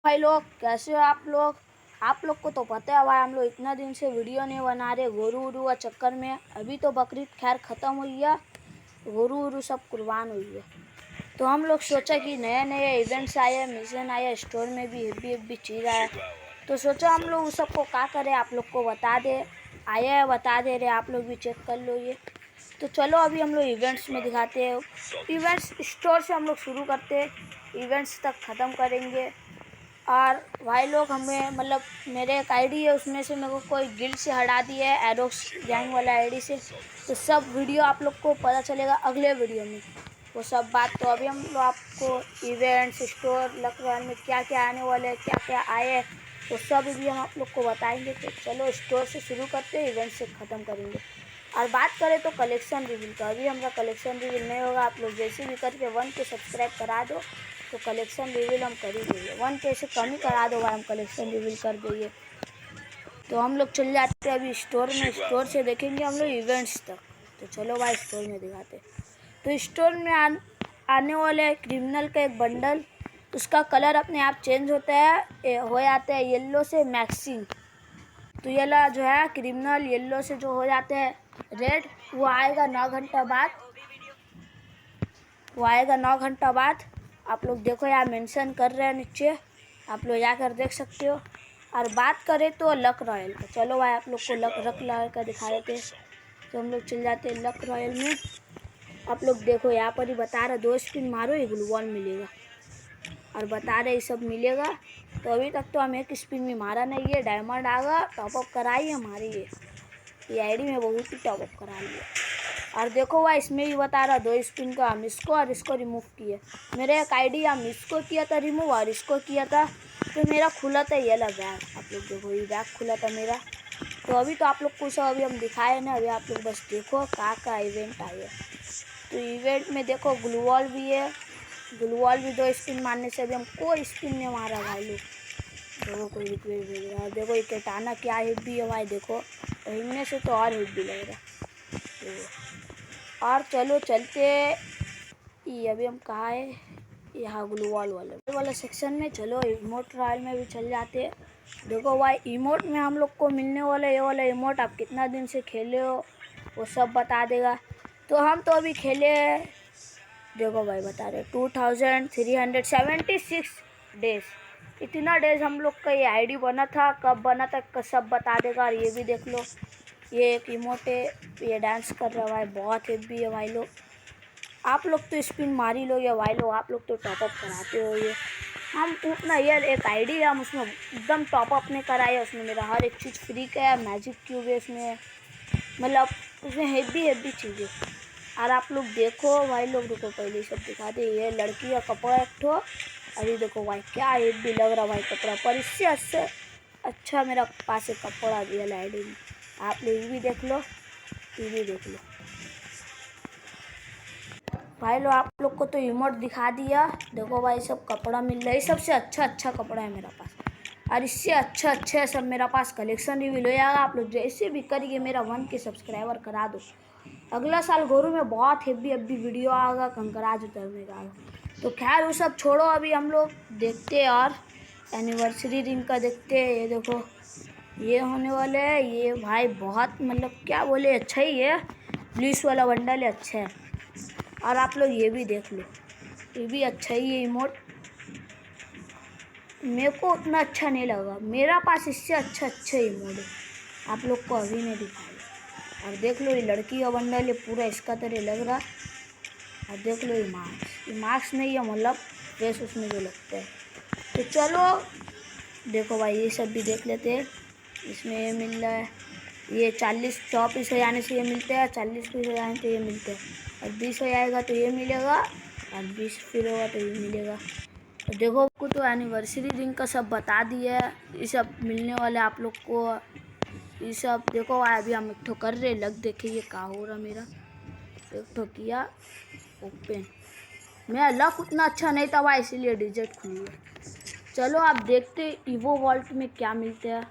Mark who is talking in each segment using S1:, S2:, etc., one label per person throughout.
S1: भाई लोग कैसे हो आप लोग को तो पता है भाई हम लोग इतना दिन से वीडियो नहीं बना रहे गोरू वोरू का चक्कर में। अभी तो बकरीद खैर ख़त्म हुई है, गोरू वोरू सब कुर्बान हुई है। तो हम लोग सोचा कि नए नए इवेंट्स आए, मिशन आए, स्टोर में भी हेवी चीज़ आया, तो सोचा हम लोग उस सबको क्या करें, आप लोग को बता दे। आया है बता दे रहे, आप लोग भी चेक कर लो ये। तो चलो अभी हम लोग इवेंट्स में दिखाते हैं। इवेंट्स स्टोर से हम लोग शुरू करते हैं, इवेंट्स तक ख़त्म करेंगे। और भाई लोग हमें मतलब मेरे एक आईडी है, उसमें से मेरे को कोई गिल्ड से हटा दिया है, एरोक्स गैंग वाला आईडी से। तो सब वीडियो आप लोग को पता चलेगा अगले वीडियो में, वो सब बात। तो अभी हम लोग आपको इवेंट्स स्टोर लक रॉयल में क्या क्या आने वाले हैं, क्या क्या आए हैं, तो सब भी हम आप लोग को बताएंगे। तो चलो स्टोर से शुरू करते हैं, इवेंट से ख़त्म करेंगे। और बात करें तो कलेक्शन रिवील का, अभी हमारा कलेक्शन रिवील नहीं होगा। आप लोग जैसे भी करके 1 के सब्सक्राइब करा दो तो कलेक्शन रिवील हम कर ही देंगे। 1 के से कम ही करा दो भाई, हम कलेक्शन रिवील कर देंगे। तो हम लोग चल जाते हैं अभी स्टोर में, स्टोर से देखेंगे हम लोग इवेंट्स तक। तो चलो भाई स्टोर में दिखाते। तो स्टोर में आने वाले क्रिमिनल का एक बंडल, उसका कलर अपने आप चेंज होता है, हो जाता है येलो से मैक्सिंग। तो ये ला जो है क्रिमिनल येलो से जो हो जाते हैं रेड, वो आएगा 9 घंटा बाद, वो आएगा 9 घंटा बाद। आप लोग देखो यहाँ मेंशन कर रहे हैं नीचे, आप लोग जाकर देख सकते हो। और बात करें तो लक रॉयल का, चलो भाई आप लोग को लक रॉयल का दिखा देते हैं। तो हम लोग चल जाते हैं लक रॉयल में। आप लोग देखो यहाँ पर ही बता रहे 2 स्पिन मारो ये ग्लू वॉल मिलेगा, और बता रहे ये सब मिलेगा। तो अभी तक तो हम एक स्पिन में मारा नहीं है, डायमंड आगा टॉपअप कराई हमारी ये आईडी में बहुत ही टॉपअप करा लिया। और देखो भाई इसमें भी बता रहा 2 स्पिन का हम इसको और इसको रिमूव किए। मेरे एक आईडी हम इसको किया था रिमूव और इसको किया था, तो मेरा खुला था ये वाला बैग। आप लोग देखो ये बैग खुला था मेरा। तो अभी तो आप लोग को सब अभी हम दिखाए ना, अभी आप लोग बस देखो का इवेंट आई है। तो इवेंट में देखो ग्लू वॉल भी है, ग्लू वॉल भी 2 स्पिन मारने से अभी हम कोई स्पिन नहीं मारा भाई लोग। देखो कोई रिक्वेस्ट भेज रहा है, देखो ये कैटाना क्या हिट भी है भाई, देखो इनमें से तो और हिट भी लग रहा है। और चलो चलते, ये अभी हम कहाँ है, यहाँ ग्लू वॉल वाला सेक्शन में। चलो इमोट रॉयल में भी चल जाते हैं। देखो भाई इमोट में हम लोग को मिलने वाला ये वाला इमोट, आप कितना दिन से खेले हो वो सब बता देगा। तो हम तो अभी खेले, देखो भाई बता रहे 2376 डेज, इतना डेज हम लोग का ये आईडी बना था, कब बना था सब बता देगा। और ये भी देख लो, ये एक इमोट है, ये डांस कर रहा है भाई, बहुत हेवी है भाई लोग। आप लोग तो स्पिन मार ही लोगे भाई लोग, आप लोग तो टॉपअप कराते हो। ये हम उतना ये एक आईडी है, हम उसमें एकदम टॉपअप नहीं कराए, उसमें मेरा हर एक चीज़ फ्री का है, मैजिक क्यूब है उसमें, मतलब उसमें हेवी चीज़ें। और आप लोग देखो भाई लोग, रुको पहले सब दिखा दे। ये लड़की का कपड़ा एक ठो, अभी देखो भाई क्या हेवी लग रहा भाई कपड़ा, पर इससे अच्छा मेरा पास एक कपड़ा रियल आईडी में। आप लोग ये भी देख लो, ये भी देख लो भाई लोग। आप लोग को तो इमोट दिखा दिया, देखो भाई सब कपड़ा मिल रहा है, सबसे अच्छा कपड़ा है मेरा पास। और इससे अच्छा सब मेरा पास कलेक्शन रिवील हो जाएगा। आप लोग जैसे भी करिए मेरा 1 के सब्सक्राइबर करा दो, अगला साल गोरू में बहुत हेवी वीडियो आएगा, कंकराज उतरने का। तो खैर वो सब छोड़ो, अभी हम लोग देखते हैं और एनिवर्सरी रिंग का देखते हैं। ये देखो ये होने वाले है, ये भाई बहुत मतलब क्या बोले अच्छा ही है, पुलिस वाला बंडल है, अच्छा है। और आप लोग ये भी देख लो, ये भी अच्छा ही है इमोट, मेरे को उतना अच्छा नहीं लगा, मेरा पास इससे अच्छा इमोट है, आप लोग को अभी नहीं दिखाया। और देख लो ये लड़की का बंडल है, पूरा इसका तरह लग रहा। और देख लो ये मार्क्स नहीं है, मतलब फेस उसमें जो लगता है। तो चलो देखो भाई ये सब भी देख लेते हैं। इसमें ये मिल रहा है, ये 40 100 पीस हो जाने से ये मिलता है, 40 पीस हो जाने से ये मिलता है, और 20 हो जाएगा तो ये मिलेगा, और 20 फिर होगा तो ये मिलेगा। तो देखो आपको तो एनिवर्सरी रिंग का सब बता दिया है, ये सब मिलने वाला आप लोग को। ये सब देखो अभी हम एक ठो कर रहे लग, देखिए ये कहाँ हो रहा मेरा, एक ठो किया ओपन, मेरा लक उतना अच्छा नहीं था भाई, इसीलिए डिजिट खुली है। चलो आप देखते ईवो वॉल्ट में क्या मिलते हैं।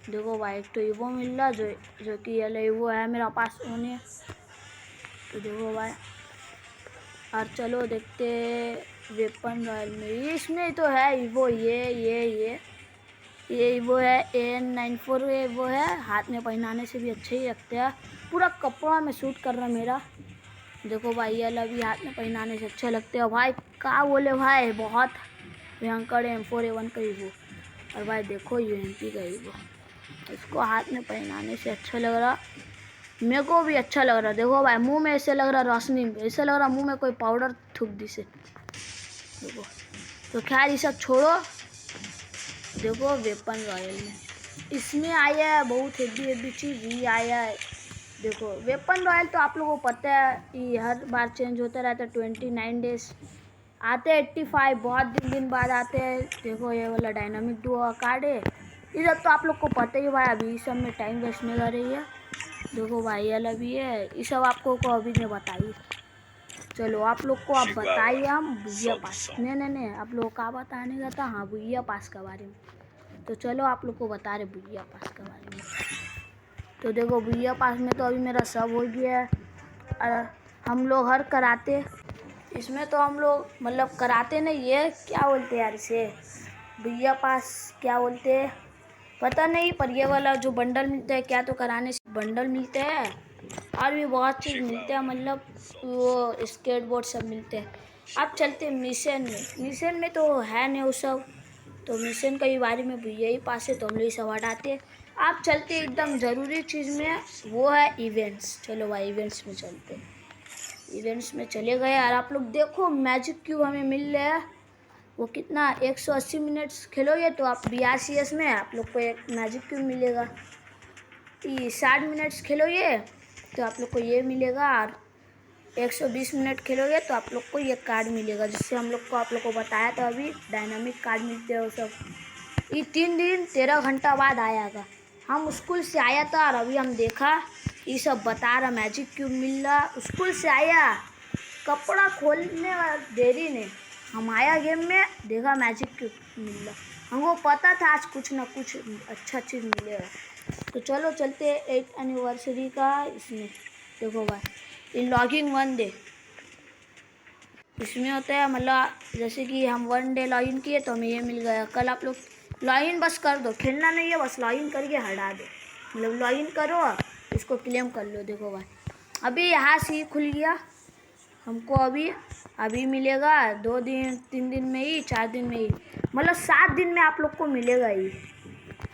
S1: देखो भाई एक तो ईवो मिल रहा, जो कि ये ईवो है मेरा पास होने। तो देखो भाई, और चलो देखते वेपन रॉयल में इसमें तो है वो ये वो है AN94 वो है, हाथ में पहनाने से भी अच्छे ही लगते हैं। पूरा कपड़ा में सूट कर रहा मेरा। देखो भाई ये अभी हाथ में पहनाने से अच्छे लगते हैं भाई। क्या बोले भाई, बहुत भयंकर है M4A1 का ही वो। और भाई देखो UMP का ही वो, इसको हाथ में पहनाने से अच्छा लग रहा, मेरे को भी अच्छा लग रहा। देखो भाई मुंह में ऐसे लग रहा, रोशनी में ऐसे लग रहा मुंह में कोई पाउडर थूक दी से। देखो तो खैर ये सब छोड़ो। देखो वेपन रॉयल में इसमें आया है बहुत हेवी चीज़ ही आया है। देखो वेपन रॉयल तो आप लोगों को पता है ये हर बार चेंज होता रहता है। 29 डेज आते हैं, 85 बहुत दिन बाद आते हैं। देखो ये वाला डायनामिक डुओ कार्ड है, ये सब तो आप लोग को पता ही भाई। अभी इस सब में टाइम वेस्ट नहीं कर रही है। देखो भाई ये वाला भी है, ये सब आपको को अभी नहीं बताइए। चलो आप लोग को आप बताइए हम बुइया पास। नहीं आप लोग का बताने का था, हाँ बुइया पास के बारे में। तो चलो आप लोग को बता रहे बुइया पास के बारे में। तो देखो बुइया पास में तो अभी मेरा सब हो गया है। हम लोग हर कराते इसमें तो हम लोग मतलब कराते नहीं है, क्या बोलते हैं यार इसे, बुइया पास क्या बोलते हैं पता नहीं। पर ये वाला जो बंडल मिलता है, क्या तो कराने से बंडल मिलते हैं और भी बहुत चीज़ मिलते हैं, मतलब वो स्केटबोर्ड सब मिलते हैं। आप चलते मिशन में तो है नहीं वो सब, तो मिशन का ही बारे में यही पास है तो हम लोग सब हटाते। आप चलते एकदम ज़रूरी चीज़ में, वो है इवेंट्स। चलो भाई इवेंट्स में चलते, इवेंट्स में चले गए। और आप लोग देखो मैजिक क्यूब हमें मिल रहा है, वो कितना 180 मिनट्स खेलोगे तो आप BRCS में आप लोग को एक मैजिक क्यूब मिलेगा। 60 मिनट्स खेलोगे तो आप लोग को ये मिलेगा, और 120 मिनट खेलोगे तो आप लोग को ये कार्ड मिलेगा, जिससे हम लोग को आप लोग को बताया था अभी डायनामिक कार्ड मिलते हैं वो सब। ये 3 दिन 13 घंटा बाद आएगा। हम स्कूल से आया था और अभी हम देखा ये सब बता रहा मैजिक क्यूब मिल रहा। स्कूल से आया कपड़ा खोलने देरी नहीं, हम आया गेम में देखा मैजिक क्यूब मिल रहा। हमको पता था आज कुछ ना कुछ अच्छा चीज़ मिलेगा। तो चलो चलते 8th एनिवर्सरी का इसमें। देखो भाई ये लॉगिंग 1 डे इसमें होता है, मतलब जैसे कि हम 1 डे लॉगिन किए तो हमें ये मिल गया। कल आप लोग लॉगिन बस कर दो, खेलना नहीं है, बस लॉगिन करके हटा दो, मतलब लॉगिन करो इसको क्लेम कर लो। देखो भाई अभी यहाँ से ही खुल गया हमको, अभी मिलेगा 2 दिन 3 दिन में ही, 4 दिन में ही, मतलब 7 दिन में आप लोग को मिलेगा ही।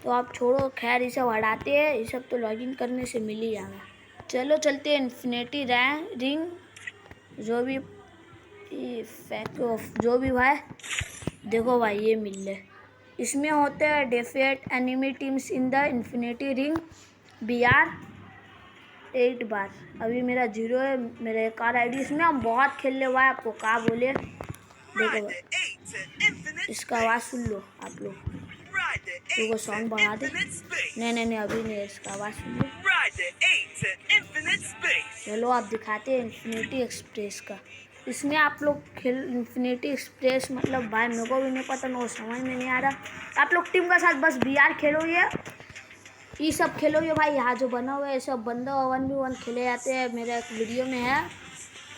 S1: तो आप छोड़ो खैर ये सब हटाते हैं, ये सब तो लॉगिन करने से मिल ही जाएगा। चलो चलते हैं इन्फिनिटी रिंग, जो भी भाई। देखो भाई ये मिल रहे, इसमें होते हैं defeat enemy teams in the infinity ring BR 8 बार। अभी मेरा 0 है, मेरा एक और ID। इसमें हम बहुत खेल ले भाई, आपको क्या बोले। देखो भाई इसका आवाज़ सुन लो आप लोग, तो वो सॉन्ग बढ़ा दे। नहीं अभी नहीं, इसका आवाज़ सुन लो। चलो आप दिखाते हैं इन्फिनिटी एक्सप्रेस का। इसमें आप लोग खेल इन्फिनिटी एक्सप्रेस, मतलब भाई मेरे को भी नहीं पता, मेरे को समझ में नहीं आ रहा। आप लोग टीम के साथ बस BR खेलोगे, ये सब खेलोगे भाई। यहाँ जो बना हुआ है ये सब बंदा 1v1 खेले जाते हैं, मेरा एक वीडियो में है,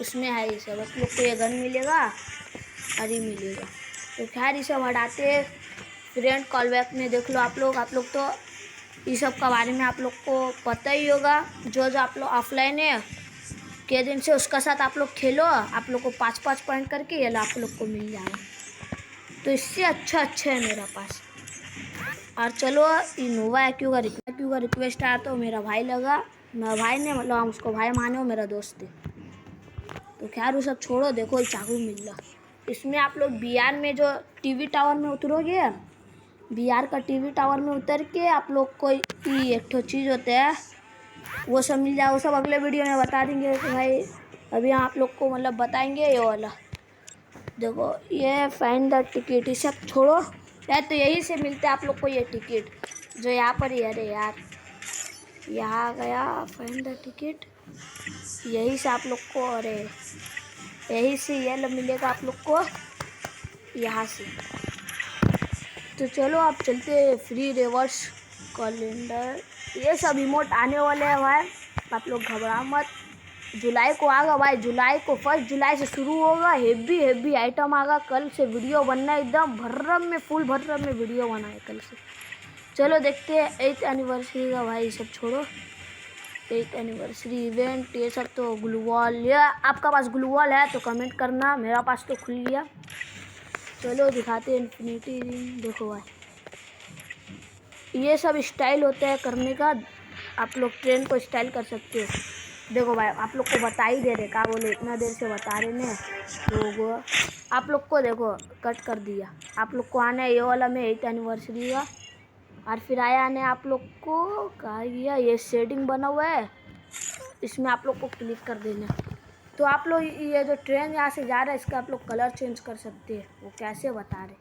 S1: उसमें है ये सब। आप लोग को ये गन मिलेगा और ये मिलेगा। तो खैर ये सब हटाते हैं, फ्रेंड कॉल बैक में देख लो आप लोग तो ये सब के बारे में आप लोग को पता ही होगा। जो आप लोग ऑफलाइन है के दिन से उसका साथ आप लोग खेलो, आप लोग को 5-5 पॉइंट करके ये आप लोग को मिल जाएगा। तो इससे अच्छा है मेरा पास। और चलो इनोवा IQ का रिक्वेस्ट आया तो मेरा भाई लगा, मेरा भाई ने, मतलब हम उसको भाई माने, हो मेरा दोस्त है। तो खैर वो सब छोड़ो, देखो चाकू मिल रहा। इसमें आप लोग BR में जो TV टावर में उतरोगे, BR का TV टावर में उतर के आप लोग को एक ठो चीज़ होता है वो सब मिल जाए। वो सब अगले वीडियो में बता देंगे तो भाई अभी आप लोग को मतलब बताएंगे ये वाला। देखो ये फाइंड द टिकट, ये सब छोड़ो यार। तो यही से मिलते हैं आप लोग को ये टिकट जो यहाँ पर ही। अरे यार यहाँ गया फाइंड द टिकट, यही से आप लोग को, अरे यही से ये मिलेगा आप लोग को यहाँ से। तो चलो आप चलते फ्री रिवर्स कैलेंडर, ये सब इमोट आने वाले हैं भाई, आप लोग घबरा मत। जुलाई को आगा भाई, जुलाई को 1 जुलाई से शुरू होगा। हेवी आइटम आगा। कल से वीडियो बनना एकदम भर्रम में, फुल भर्रम में वीडियो बनाए कल से। चलो देखते हैं 8th एनिवर्सरी का भाई, सब छोड़ो। 8th एनिवर्सरी इवेंट ये सब तो ग्लू वॉल, या आपका पास ग्लू वॉल है तो कमेंट करना, मेरा पास तो खुल गया। चलो दिखाते हैं इन्फिनिटी रिंग। देखो भाई ये सब स्टाइल होता है करने का, आप लोग ट्रेन को स्टाइल कर सकते हो। देखो भाई आप लोग को बता ही दे रहे, क्या बोले इतना देर से बता रहे ने लोग। आप लोग को देखो कट कर दिया। आप लोग को आना है ये वाला में 8th एनिवर्सरी का, और फिर आया ने आप लोग को कहा गया ये शेडिंग बना हुआ है, इसमें आप लोग को क्लिक कर देना। तो आप लोग ये जो ट्रेन यहाँ से जा रहा है इसका आप लोग कलर चेंज कर सकते हैं। वो कैसे बता रहे,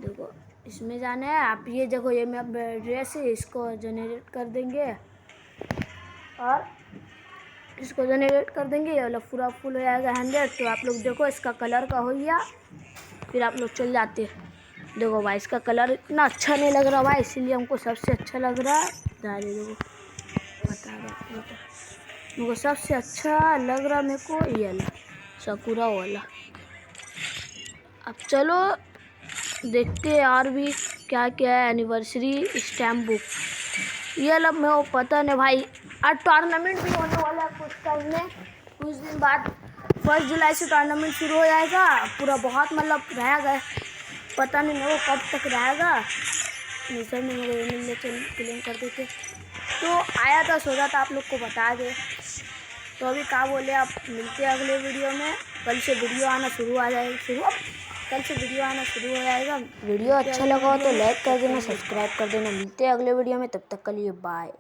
S1: देखो इसमें जाना है। आप ये देखो ये मैं ड्रेस है, इसको जनरेट कर देंगे और इसको जनरेट कर देंगे, ये वाला पूरा फुल हो जाएगा 100। तो आप लोग देखो इसका कलर का हो गया, फिर आप लोग चल जाते हैं। देखो भाई इसका कलर इतना अच्छा नहीं लग रहा भाई, इसीलिए हमको सबसे अच्छा लग रहा है। देखो बता रहा मेरे को सबसे अच्छा लग रहा मेरे को ये वाला सकुरा वाला। अब चलो देखते हैं और भी क्या क्या है। एनिवर्सरी स्टैम्प बुक, ये लब मेरे को पता नहीं भाई। और टूर्नामेंट भी होने वाला है कुछ टाइम में, कुछ दिन बाद 1 जुलाई से टूर्नामेंट शुरू हो जाएगा। पूरा बहुत मतलब रहेगा, पता नहीं मेरे को कब तक रहेगा। सर ने मेरे मिलने क्लेम कर देते तो आया था, सोचा था आप लोग को बता दे। तो अभी क्या बोले, आप मिलते हैं अगले वीडियो में। कल से वीडियो आना शुरू हो जाएगा। वीडियो अच्छा लगा हो तो लाइक कर देना, सब्सक्राइब कर देना। मिलते हैं अगले वीडियो में, तब तक के लिए बाय।